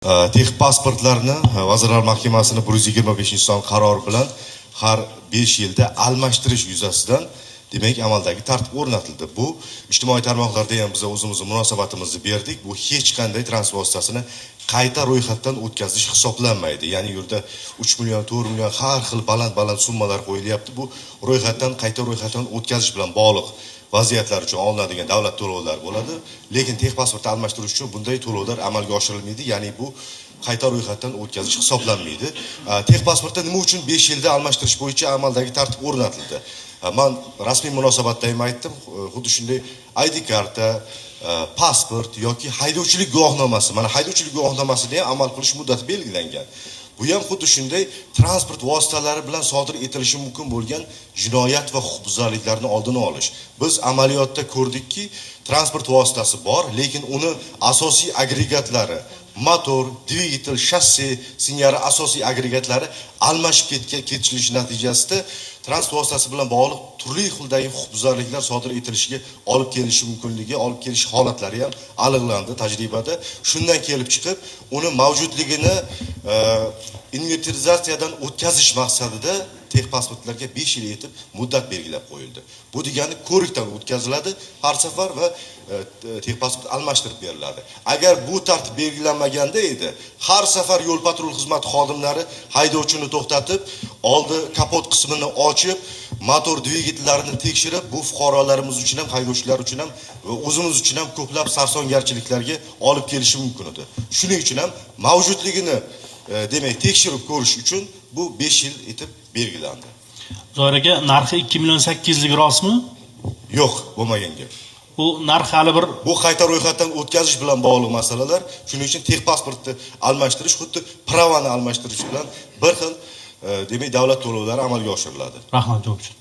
Texnik pasportlarni Vazirlar Mahkamasining 125-son qarori bilan har 5 yilda almashtirish yuzasidan demak amaldagi tartib o'rnatildi. Bu ijtimoiy tarmoqlarda ham biz o'zimizning munosabatimizni berdik. Bu hech qanday transport vositasini qayta ro'yxatdan o'tkazish hisoblanmaydi. Ya'ni yurda 3 million, 4 million har xil baland summalar qo'yilyapti. Bu qayta ro'yxatdan o'tkazish bilan bog'liq vaziyatlar uchun olinadigan davlat to'lovlari bo'ladi. Lekin texnik pasportni almashtirish uchun bunday to'lovlar amalga oshirilmaydi. Ya'ni bu qayta ro'yxatdan o'tkazish hisoblanmaydi. Texnik pasportda nima uchun 5 yilda almashtirish bo'yicha amaldagi tartib o'rnatildi? Men rasmiy munosabatda ham aytdim, xuddi shunday ID karta, pasport yoki haydovchilik guvohnomasi, mana haydovchilik guvohnomasida ham amal qilish muddati belgilangan. Bu ham xuddi shunday transport vositalari bilan sodir etilishi mumkin bo'lgan jinoyat va huquqbuzarliklarni oldini olish. Biz amaliyotda ko'rdikki, transport vositasi bor, lekin uni asosiy agregatlari, motor, dvigatel, shassi singari asosiy agregatlari almashib ketilishi natijasida transport vositasi bilan bog'liq turli xildagi huquqbuzarliklar sodir etilishiga olib kelishi mumkinligi, olib kelish holatlari ham aniqlandi tajribada. Shundan kelib chiqib, uni mavjudligini inventarizatsiyadan o'tkazish maqsadida texnik pasportlarga 5 yil etib muddat belgilab qo'yildi. Bu degani ko'rikdan o'tkaziladi har safar va texnik pasport almashtirib beriladi. Agar bu tartib belgilanmaganda edi, har safar yo'l patrul xizmati xodimlari haydovchini to'xtatib, oldi kapot qismini ochib, motor dvigatellarini tekshirib, bu fuqarolarimiz uchun ham, haydovchilar uchun ham va o'zimiz uchun ham ko'plab sarsongarchiliklarga olib kelishi mumkin edi. Shuning uchun ham mavjudligini demak tekshirib ko'rish uchun bu 5 yil etib belgilandi. Zoir aka, narxi 2.8 million rostmi? Yo'q, bo'lmagan gap. Bu narx hali bir bu qayta ro'yxatdan o'tkazish bilan bog'liq masalalar. Shuning uchun texnik pasportni almashtirish xuddi pravani almashtirish bilan bir xil demak davlat to'lovlari amalga oshiriladi. rahmat javob uchun.